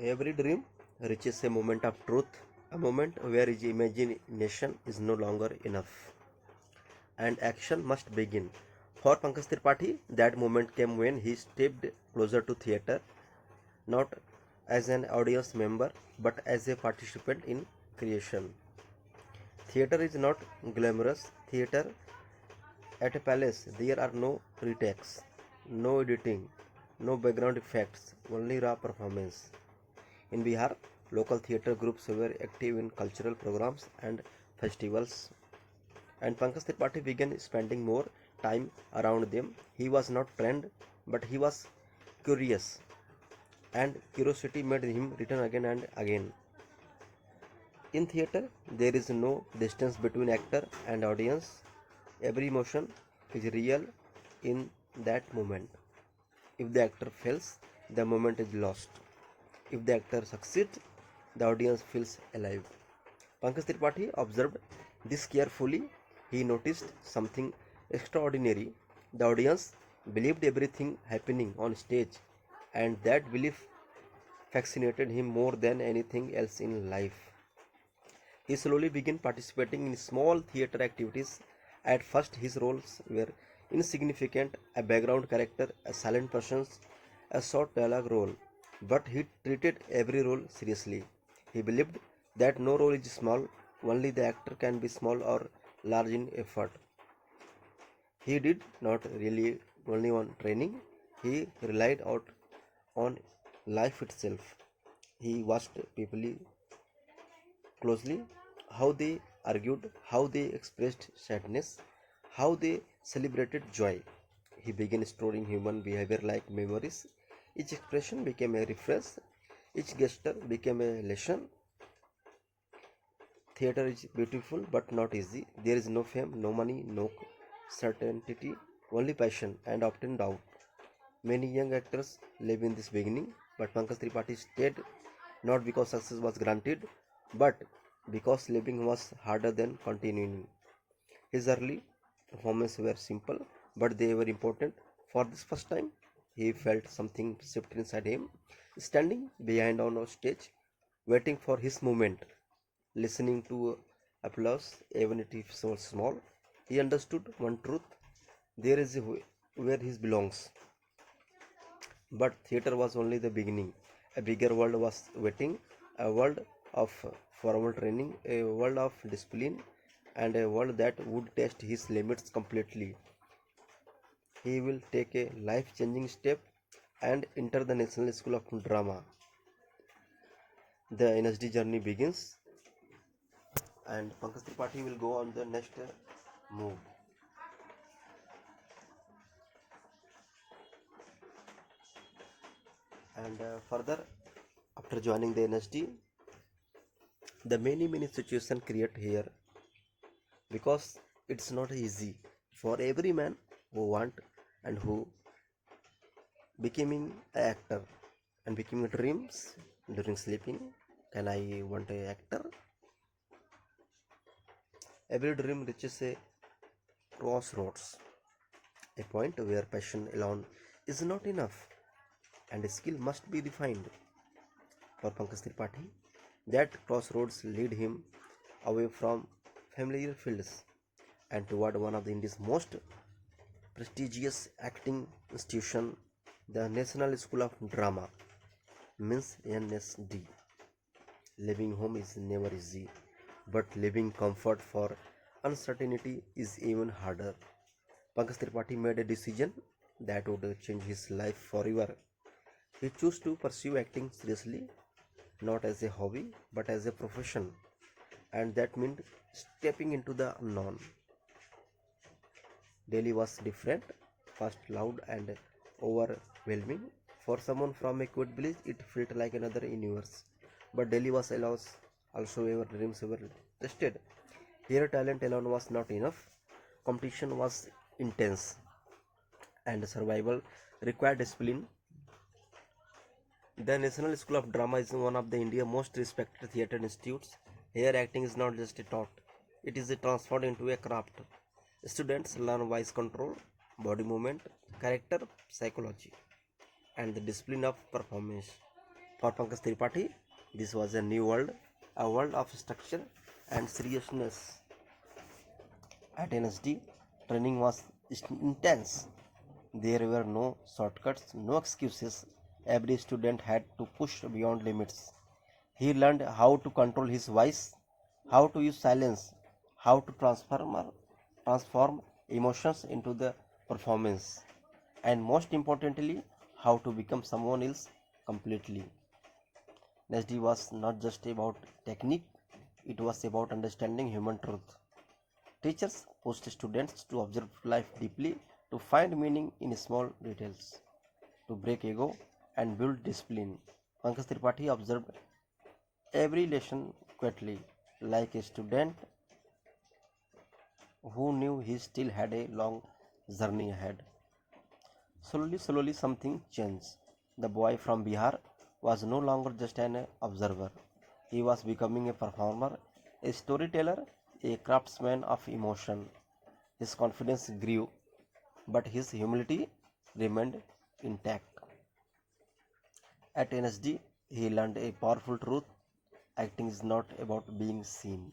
Every dream reaches a moment of truth, a moment where his imagination is no longer enough and action must begin. For Pankaj Tripathi, that moment came when he stepped closer to theatre, not as an audience member but as a participant in creation. Theatre is not glamorous. Theatre at a palace, there are no retakes, no editing, no background effects, only raw performance. In Bihar, local theatre groups were active in cultural programs and festivals, and Pankaj Tripathi began spending more time around them. He was not trained, but he was curious, and curiosity made him return again and again. In theatre, there is no distance between actor and audience. Every emotion is real in that moment. If the actor fails, the moment is lost. If the actor succeeds, the audience feels alive. Pankaj Tripathi observed this carefully. He noticed something extraordinary. The audience believed everything happening on stage, and that belief fascinated him more than anything else in life. He slowly began participating in small theatre activities. At first, his roles were insignificant, a background character, a silent person, a short dialogue role. But he treated every role seriously. He believed that no role is small, only the actor can be small or large in effort. He did not rely only on training, he relied out on life itself. He watched people closely, how they argued, how they expressed sadness, how they celebrated joy. He began storing human behavior like memories. Each expression became a reference, each gesture became a lesson. Theatre is beautiful but not easy. There is no fame, no money, no certainty, only passion and often doubt. Many young actors live in this beginning, but Pankaj Tripathi stayed not because success was granted, but because living was harder than continuing. His early performances were simple, but they were important. For this first time, he felt something shift inside him, standing behind on a stage, waiting for his moment, listening to applause, even if it was small. He understood one truth: there is a where he belongs. But theatre was only the beginning. A bigger world was waiting, a world of formal training, a world of discipline, and a world that would test his limits completely. He will take a life changing step and enter the National School of Drama. The NSD journey begins, and Pankaj Tripathi will go on the next move. And further, after joining the NSD, the many situations create here because it's not easy for every man who want and who becoming an actor and becoming dreams during sleeping. Can I want a actor? Every dream reaches a crossroads, a point where passion alone is not enough and skill must be defined. For Pankaj Tripathi, that crossroads lead him away from familiar fields and toward one of the India's most prestigious acting institution, the National School of Drama, means NSD. Living home is never easy, but living comfort for uncertainty is even harder. Pankaj Tripathi made a decision that would change his life forever. He chose to pursue acting seriously, not as a hobby but as a profession, and that meant stepping into the unknown. Delhi was different, fast, loud, and overwhelming. For someone from a quiet village, it felt like another universe. But Delhi was also where dreams were tested. Here, talent alone was not enough. Competition was intense, and survival required discipline. The National School of Drama is one of the India's most respected theatre institutes. Here, acting is not just a taught; it is transformed into a craft. Students learn voice control, body movement, character psychology, and the discipline of performance. For Pankaj Tripathi, this was a new world, a world of structure and seriousness. At NSD, training was intense. There were no shortcuts, no excuses. Every student had to push beyond limits. He learned how to control his voice, how to use silence, how to transform emotions into the performance, and most importantly, how to become someone else completely. NSD was not just about technique, it was about understanding human truth. Teachers pushed students to observe life deeply, to find meaning in small details, to break ego and build discipline. Pankaj Tripathi observed every lesson quietly, like a student who knew he still had a long journey ahead. Slowly, something changed. The boy from Bihar was no longer just an observer. He was becoming a performer, a storyteller, a craftsman of emotion. His confidence grew, but his humility remained intact. At NSD, he learned a powerful truth: acting is not about being seen,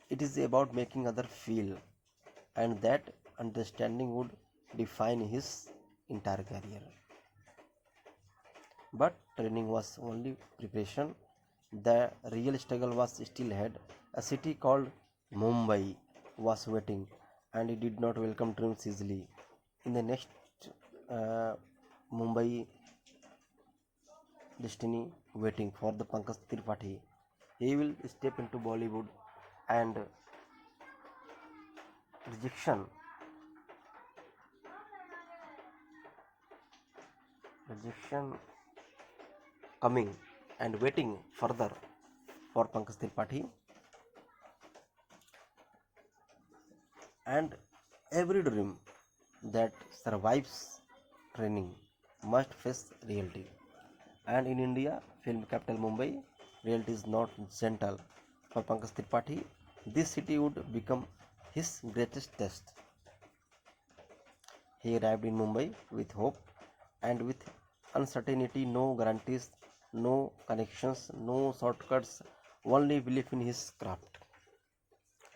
it is about making others feel, and that understanding would define his entire career. But training was only preparation. The real struggle was still ahead. A city called Mumbai was waiting, and it did not welcome dreams easily. In the next uh, Mumbai destiny waiting for the Pankaj Tripathi. He will step into Bollywood, and rejection, rejection coming and waiting further for Pankaj Tripathi, and every dream that survives training must face reality. And in India, film capital Mumbai, reality is not gentle. For Pankaj Tripathi, this city would become his greatest test. He arrived in Mumbai with hope and with uncertainty, no guarantees, no connections, no shortcuts, only belief in his craft.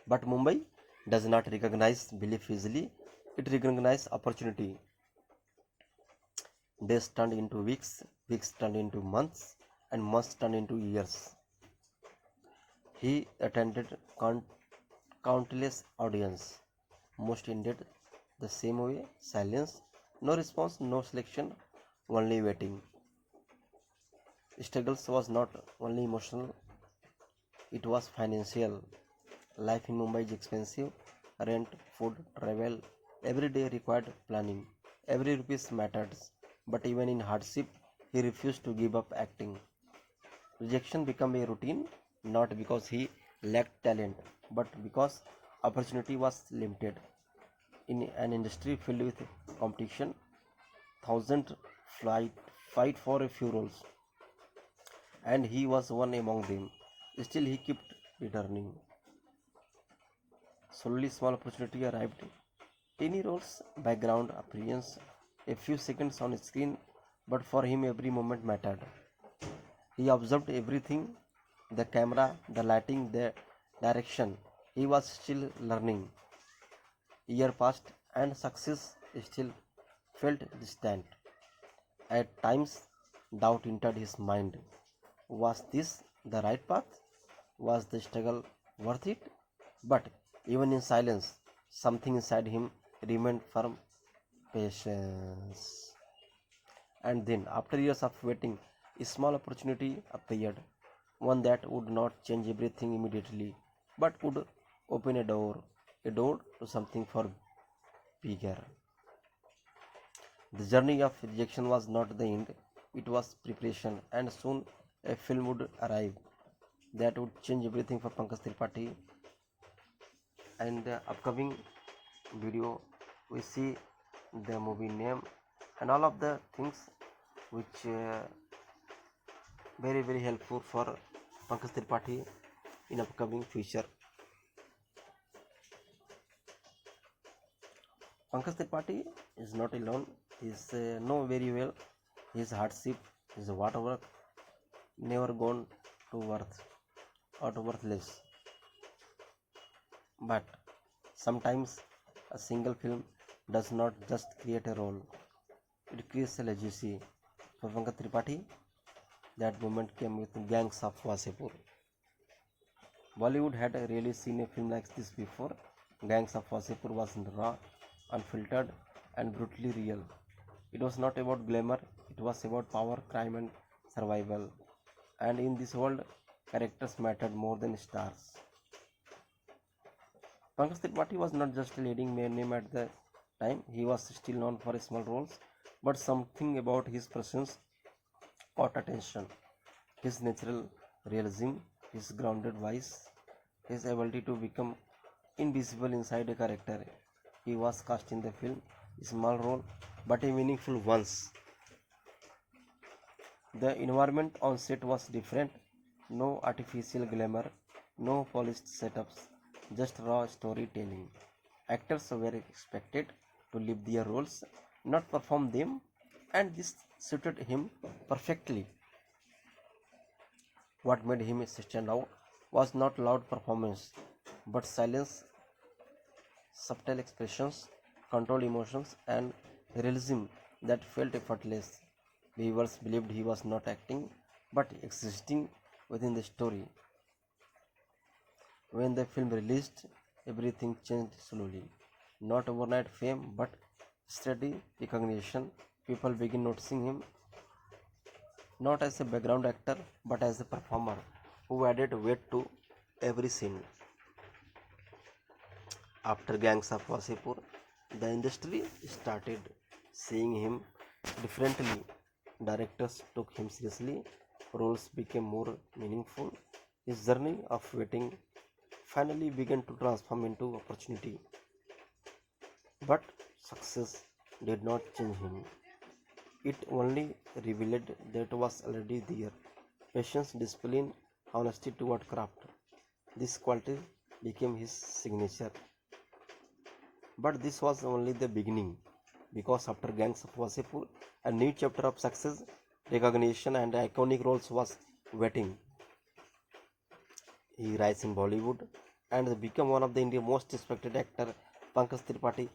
But Mumbai does not recognize belief easily, it recognizes opportunity. Days turned into weeks turned into months, and months turned into years. He attended countless audiences. Most ended the same way: silence, no response, no selection, only waiting. Struggles was not only emotional, it was financial. Life in Mumbai is expensive. Rent, food, travel, every day required planning. Every rupees mattered. But even in hardship, he refused to give up acting. Rejection became a routine, not because he lacked talent, but because opportunity was limited. In an industry filled with competition, thousands flight, fight for a few roles, and he was one among them. Still, he kept returning. Slowly, small opportunity arrived. Tiny roles, background appearance, a few seconds on screen, but for him every moment mattered. He observed everything: the camera, the lighting, the direction. He was still learning. Year passed, and success still felt distant. At times, doubt entered his mind. Was this the right path? Was the struggle worth it? But even in silence, something inside him remained firm: patience. And then, after years of waiting, a small opportunity appeared, one that would not change everything immediately, but would open a door to something far bigger. The journey of rejection was not the end, it was preparation, and soon a film would arrive that would change everything for Pankaj Tripathi. And the upcoming video, we see the movie name and all of the things which very helpful for Pankaj Tripathi in upcoming future. Pankaj Tripathi is not alone. He is know very well his hardship, his water work, never gone to worth or to worthless. But sometimes a single film does not just create a role, it creates a legacy. For Pankaj Tripathi, that moment came with Gangs of Wasipur. Bollywood had really seen a film like this before. Gangs of Wasipur was raw, unfiltered, and brutally real. It was not about glamour, it was about power, crime, and survival. And in this world, characters mattered more than stars. Pankaj Tripathi was not just a leading man name at the time, he was still known for small roles, but something about his presence caught attention. His natural realism, his grounded voice, his ability to become invisible inside a character. He was cast in the film, a small role, but a meaningful one. The environment on set was different, no artificial glamour, no polished setups, just raw storytelling. Actors were expected to live their roles, not perform them, and this suited him perfectly. What made him stand out was not loud performance, but silence, subtle expressions, controlled emotions, and realism that felt effortless. Viewers believed he was not acting but existing within the story. When the film released, everything changed slowly. Not overnight fame, but steady recognition. People began noticing him not as a background actor but as a performer who added weight to every scene. After Gangs of Wasipur, the industry started seeing him differently. Directors took him seriously, roles became more meaningful. His journey of waiting finally began to transform into opportunity. But success did not change him. It only revealed that was already there. Patience, discipline, honesty toward craft. This quality became his signature. But this was only the beginning, because after Gangs of Wasipur, a new chapter of success, recognition, and iconic roles was waiting. He rise in Bollywood and became one of the India's most respected actor. Pankaj Tripathi